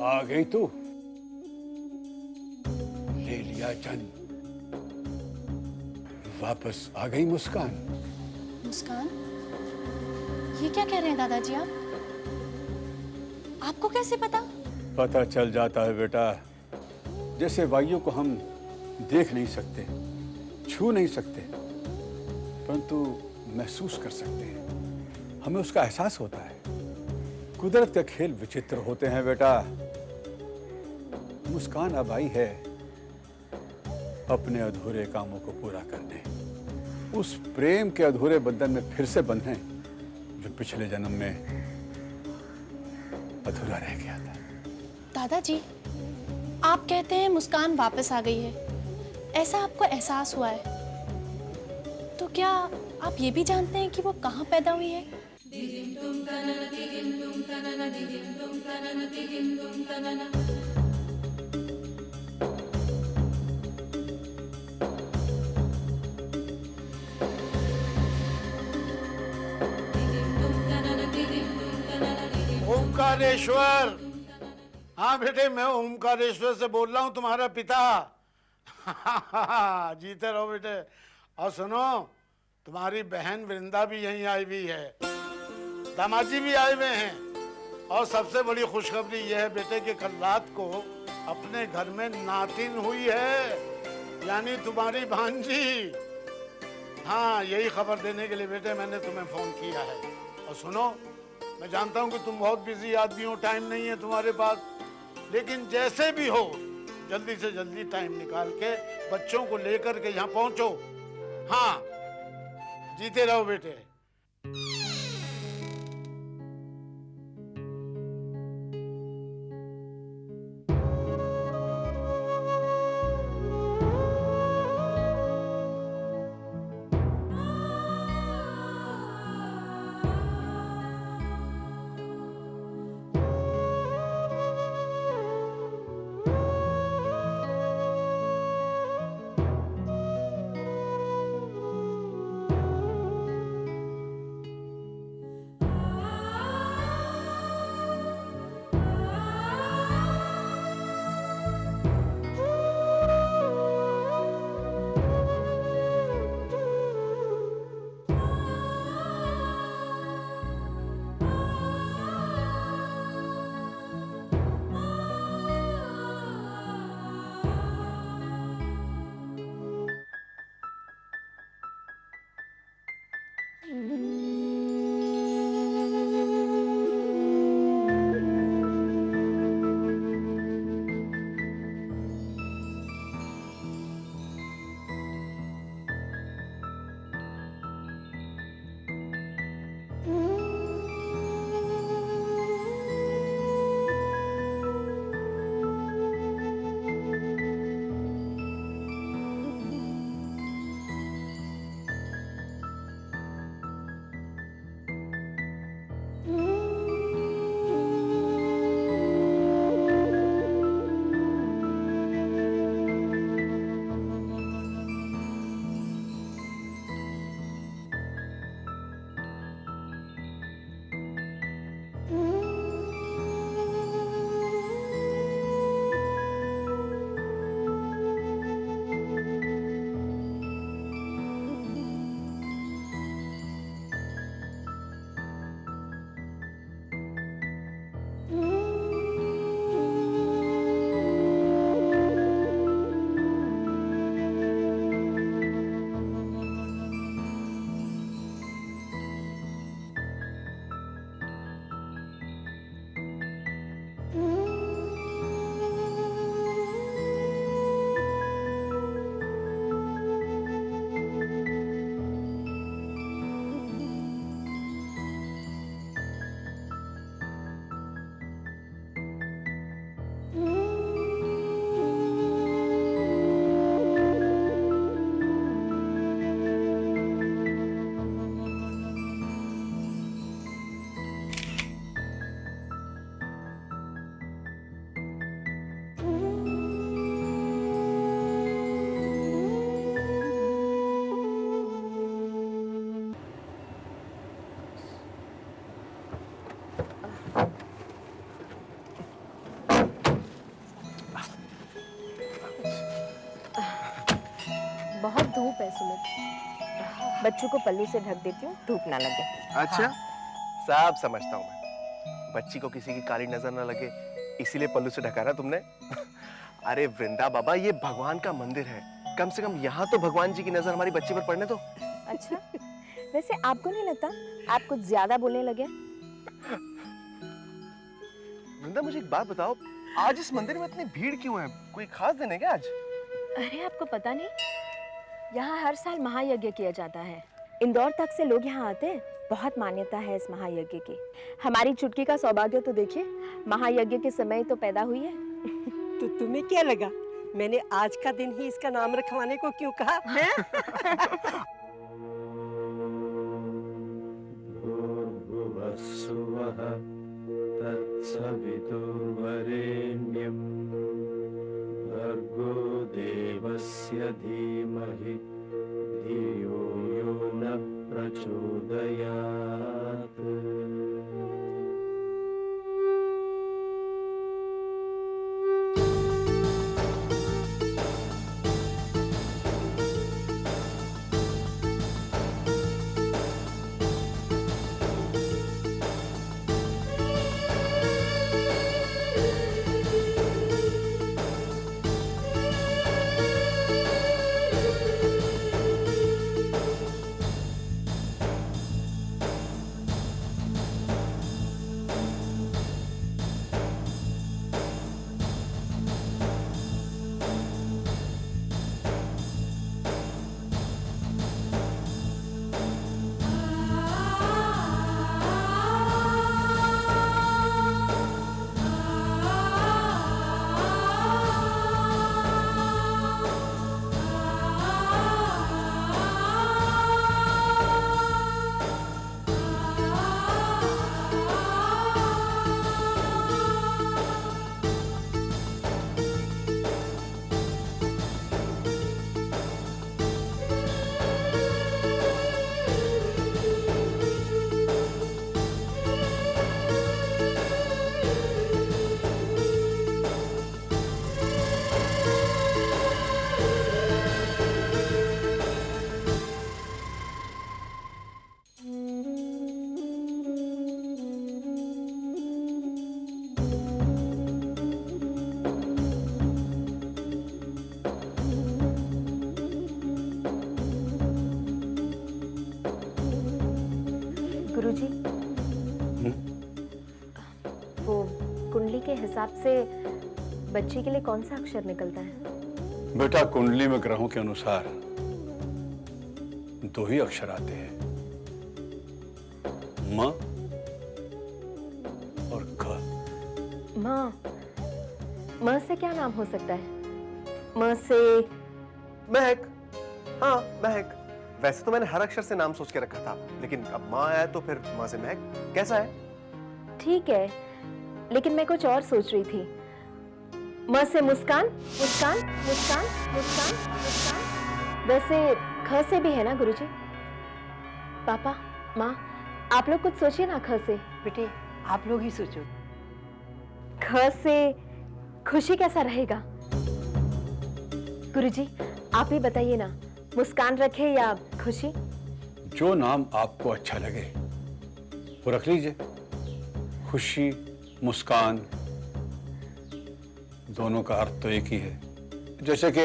आ गई तू। ले लिया जन। वापस आ गई मुस्कान। मुस्कान, ये क्या कह रहे हैं दादाजी आप? आपको कैसे पता? पता चल जाता है बेटा। जैसे वायु को हम देख नहीं सकते, छू नहीं सकते, परंतु महसूस कर सकते हैं। हमें उसका एहसास होता है। कुदरत के खेल विचित्र होते हैं बेटा। मुस्कान अब आई है अपने अधूरे कामों को पूरा करने, उस प्रेम के अधूरे बंधन में फिर से बंधने जो पिछले जन्म में अधूरा रह गया था। दादाजी, आप कहते हैं मुस्कान वापस आ गई है, ऐसा आपको एहसास हुआ है, तो क्या आप ये भी जानते हैं कि वो कहाँ पैदा हुई है? ओमकारेश्वर। हाँ बेटे, मैं ओमकारेश्वर से बोल रहा हूँ, तुम्हारा पिता। जीते रहो बेटे। और सुनो, तुम्हारी बहन वृंदा भी यहीं आई हुई है, दामाद जी भी आए हुए हैं। और सबसे बड़ी खुशखबरी यह है बेटे कि कल रात को अपने घर में नातिन हुई है, यानी तुम्हारी भांजी। हाँ, यही खबर देने के लिए बेटे मैंने तुम्हें फोन किया है। और सुनो, मैं जानता हूँ कि तुम बहुत बिजी आदमी हो, टाइम नहीं है तुम्हारे पास, लेकिन जैसे भी हो जल्दी से जल्दी टाइम निकाल के बच्चों को लेकर के यहाँ पहुंचो। हाँ, जीते रहो बेटे। बच्चों को पल्लू से ढक देती हूँ, धूप ना लगे। अच्छा, सब समझता हूँ मैं। बच्ची को किसी की काली नजर ना लगे, इसीलिए पल्लू से ढका ना तुमने। अरे वृंदा बाबा, ये भगवान का मंदिर है, कम से कम यहाँ तो भगवान जी की नजर हमारी बच्ची पर पड़ने दो। अच्छा, वैसे आपको नहीं लगता आप कुछ ज्यादा बोलने लगे? वृंदा, मुझे एक बात बताओ, आज इस मंदिर में इतनी भीड़ क्यों है? कोई खास दिन है क्या आज? अरे आपको पता नहीं, यहाँ हर साल महायज्ञ किया जाता है। इंदौर तक से लोग यहाँ आते हैं। बहुत मान्यता है इस महायज्ञ की। हमारी चुटकी का सौभाग्य तो देखिए, महायज्ञ के समय तो पैदा हुई है। तो तुम्हें क्या लगा मैंने आज का दिन ही इसका नाम रखवाने को क्यों कहा है? भूर्भुवस्सुवः तत्सवितुर्वरेण्यं भर्गो देवस्य धीमहि धियो यो न प्रचोदयात्। गुरुजी, वो कुंडली के हिसाब से बच्चे के लिए कौन सा अक्षर निकलता है? बेटा, कुंडली में ग्रहों के अनुसार 2 ही अक्षर आते हैं, म और ख। माँ से क्या नाम हो सकता है? माँ से महक। हाँ, महक। वैसे तो मैंने हर अक्षर से नाम सोच के रखा था, लेकिन अब माँ आया तो फिर माँ से महक। कैसा है? ठीक है, लेकिन मैं कुछ और सोच रही थी। म से मुस्कान, मुस्कान, मुस्कान, मुस्कान, मुस्कान। वैसे ख से भी है ना गुरुजी? पापा, माँ, आप लोग कुछ सोचिए ना ख से। बेटे आप लोग ही सोचो। ख से खुशी कैसा रहेगा? गुरुजी, आप ही बताइए ना, मुस्कान रखे या खुशी? जो नाम आपको अच्छा लगे वो रख लीजिए। खुशी, मुस्कान, दोनों का अर्थ तो एक ही है, जैसे कि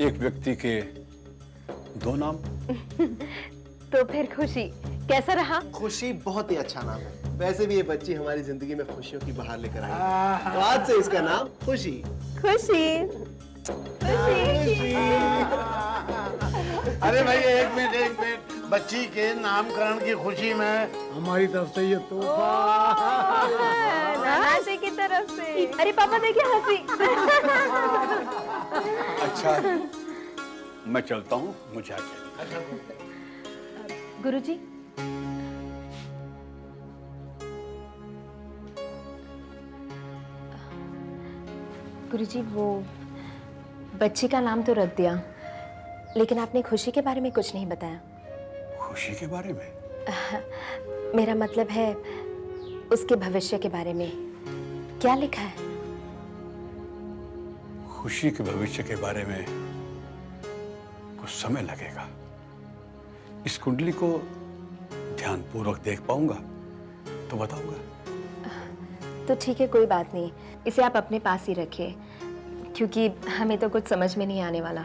एक व्यक्ति के 2 नाम। तो फिर खुशी कैसा रहा? खुशी बहुत ही अच्छा नाम है। वैसे भी ये बच्ची हमारी जिंदगी में खुशियों की बहार लेकर आई है। तो आज से इसका नाम खुशी। खुशी, खुशी। अरे भाई, एक मिनट, बच्ची के नामकरण की खुशी में हमारी तरफ से ये तोहफा। नाना जी की तरफ से। अरे पापा देखिए हंसी। अच्छा, मैं चलता हूँ, मुझे आज्ञा। गुरुजी, गुरुजी, वो बच्ची का नाम तो रख दिया, लेकिन आपने खुशी के बारे में कुछ नहीं बताया। खुशी के बारे में? मेरा मतलब है उसके भविष्य के बारे में क्या लिखा है? खुशी के भविष्य के बारे में कुछ समय लगेगा, इस कुंडली को ध्यानपूर्वक देख पाऊंगा तो बताऊंगा। तो ठीक है, कोई बात नहीं, इसे आप अपने पास ही रखिए, क्योंकि हमें तो कुछ समझ में नहीं आने वाला।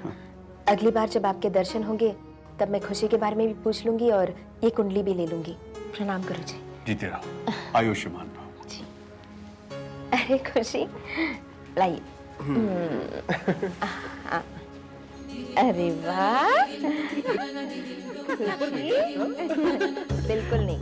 अगली बार जब आपके दर्शन होंगे तब मैं खुशी के बारे में भी पूछ लूंगी और ये कुंडली भी ले लूंगी। प्रणाम गुरुजी। जीते रहो, आयुष्मान रहो। अरे खुशी, लाइए। अरे वाह, खुशी बिल्कुल नहीं।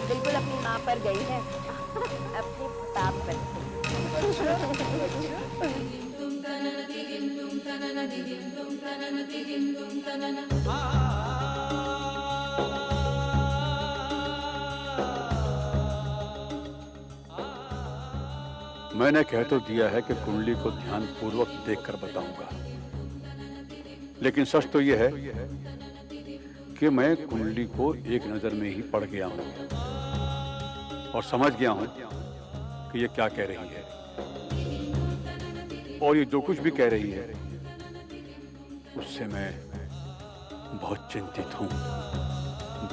बिल्कुल अपनी माँ पर गई है, अपनी पाप पर। मैंने कह तो दिया है कि कुंडली को ध्यानपूर्वक देखकर बताऊंगा, लेकिन सच तो यह है कि मैं कुंडली को एक नजर में ही पढ़ गया हूं और समझ गया हूं कि ये क्या कह रही है, और ये जो कुछ भी कह रही है उससे मैं बहुत चिंतित हूं,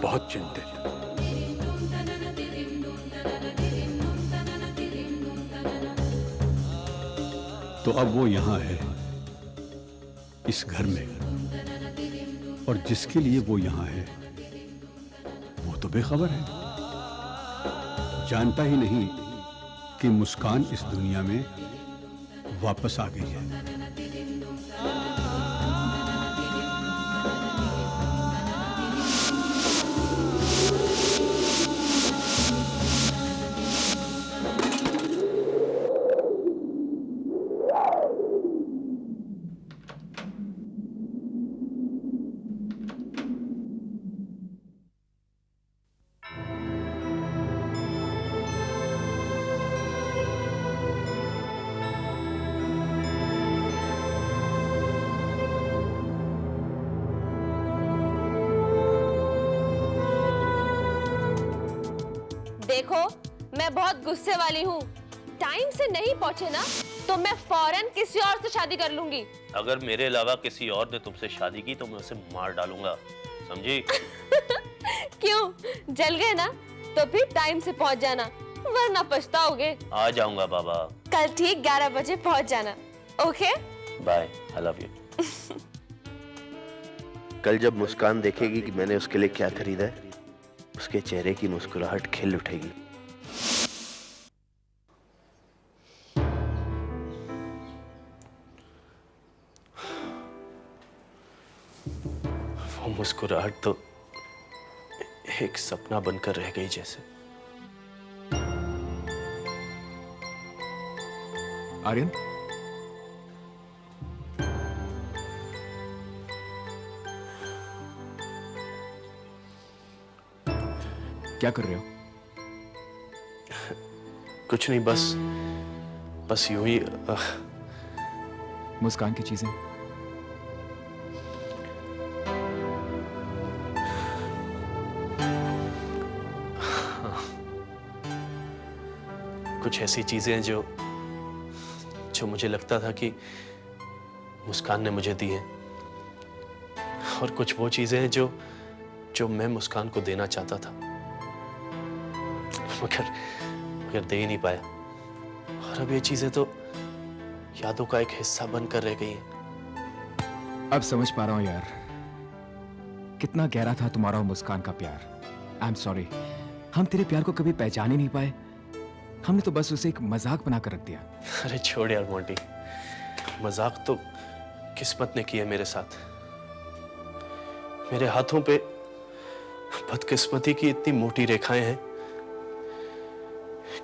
बहुत चिंतित। तो अब वो यहाँ है, इस घर में, और जिसके लिए वो यहाँ है वो तो बेखबर है, जानता ही नहीं कि मुस्कान इस दुनिया में वापस आ गई है। देखो, मैं बहुत गुस्से वाली हूँ। टाइम से नहीं पहुँचे ना तो मैं फौरन किसी और से शादी कर लूंगी। अगर मेरे अलावा किसी और ने तुमसे शादी की तो मैं उसे मार डालूंगा, समझी? क्यों, जल गए ना? तो फिर टाइम से पहुँच जाना, वरना पछताओगे। आ जाऊंगा बाबा। कल ठीक 11 बजे पहुँच जाना, okay? Bye, I love you. कल जब मुस्कान देखेगी कि मैंने उसके लिए क्या खरीदा है, उसके चेहरे की मुस्कुराहट खिल उठेगी। वो मुस्कुराहट तो एक सपना बनकर रह गई जैसे। आर्यन, क्या कर रहे हो? कुछ नहीं, बस यूं ही। मुस्कान की चीजें। कुछ ऐसी चीजें जो मुझे लगता था कि मुस्कान ने मुझे दी हैं, और कुछ वो चीजें हैं जो मैं मुस्कान को देना चाहता था, मगर दे ही नहीं पाया। और अब ये चीजें तो यादों का एक हिस्सा बनकर रह गई हैं। अब समझ पा रहा हूं यार, कितना गहरा था तुम्हारा और मुस्कान का प्यार। आई एम सॉरी, हम तेरे प्यार को कभी पहचान ही नहीं पाए। हमने तो बस उसे एक मजाक बनाकर रख दिया। अरे छोड़ यार मोंटी, मजाक तो किस्मत ने किया मेरे साथ। मेरे हाथों पे बदकिस्मती की इतनी मोटी रेखाएं हैं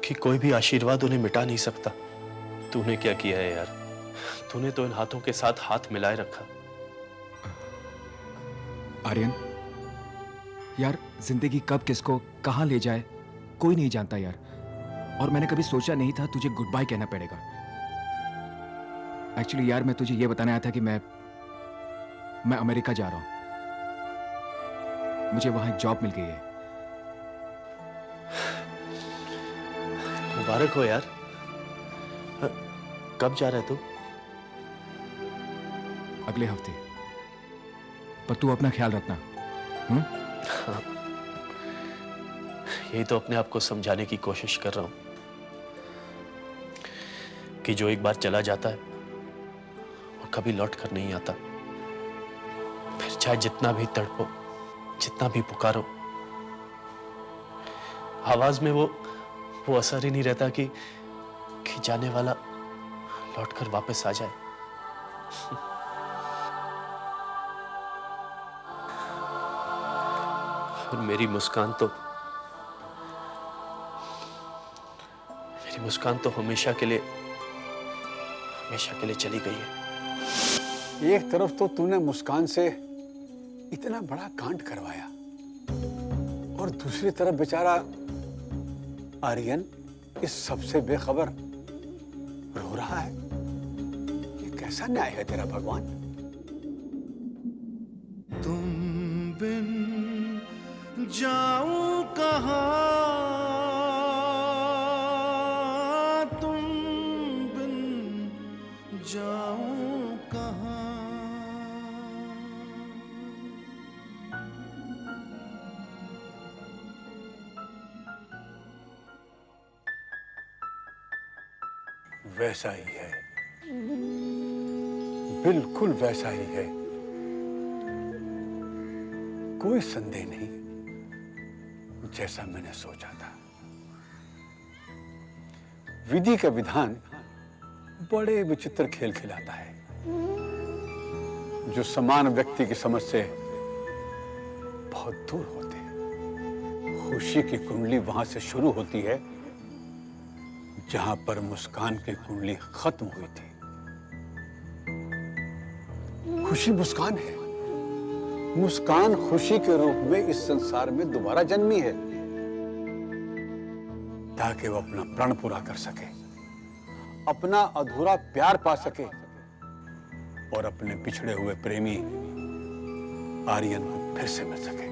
कि कोई भी आशीर्वाद उन्हें मिटा नहीं सकता। तूने क्या किया है यार? तूने तो इन हाथों के साथ हाथ मिलाए रखा। आर्यन, यार जिंदगी कब किसको कहाँ ले जाए कोई नहीं जानता यार। और मैंने कभी सोचा नहीं था तुझे गुड बाय कहना पड़ेगा। एक्चुअली यार मैं तुझे ये बताने आया था कि मैं अमेरिका जा रहा हूं। मुझे वहां एक जॉब मिल गई है। मुबारक हो यार। कब जा रहा है तू? अगले हफ्ते। पर तू अपना ख्याल रखना। यही तो अपने आप को समझाने की कोशिश कर रहा हूं कि जो एक बार चला जाता है वो कभी लौट कर नहीं आता। फिर चाहे जितना भी तड़पो, जितना भी पुकारो, आवाज में वो असर ही नहीं रहता कि जाने वाला लौटकर वापस आ जाए। और मेरी मुस्कान तो हमेशा के लिए चली गई है। एक तरफ तो तूने मुस्कान से इतना बड़ा कांड करवाया और दूसरी तरफ बेचारा आर्यन इस सबसे बेखबर रो रहा है। ये कैसा न्याय है तेरा भगवान? तुम बिन जाऊं कहाँ, तुम बिन जाऊं कहाँ। वैसा ही है, बिल्कुल वैसा ही है। कोई संदेह नहीं, जैसा मैंने सोचा था। विधि का विधान बड़े विचित्र खेल खिलाता है जो समान व्यक्ति की समझ से बहुत दूर होते हैं। खुशी की कुंडली वहां से शुरू होती है जहां पर मुस्कान की कुंडली खत्म हुई थी। खुशी मुस्कान है, मुस्कान खुशी के रूप में इस संसार में दोबारा जन्मी है ताकि वो अपना प्रण पूरा कर सके, अपना अधूरा प्यार पा सके और अपने पिछड़े हुए प्रेमी आर्यन को फिर से मिल सके।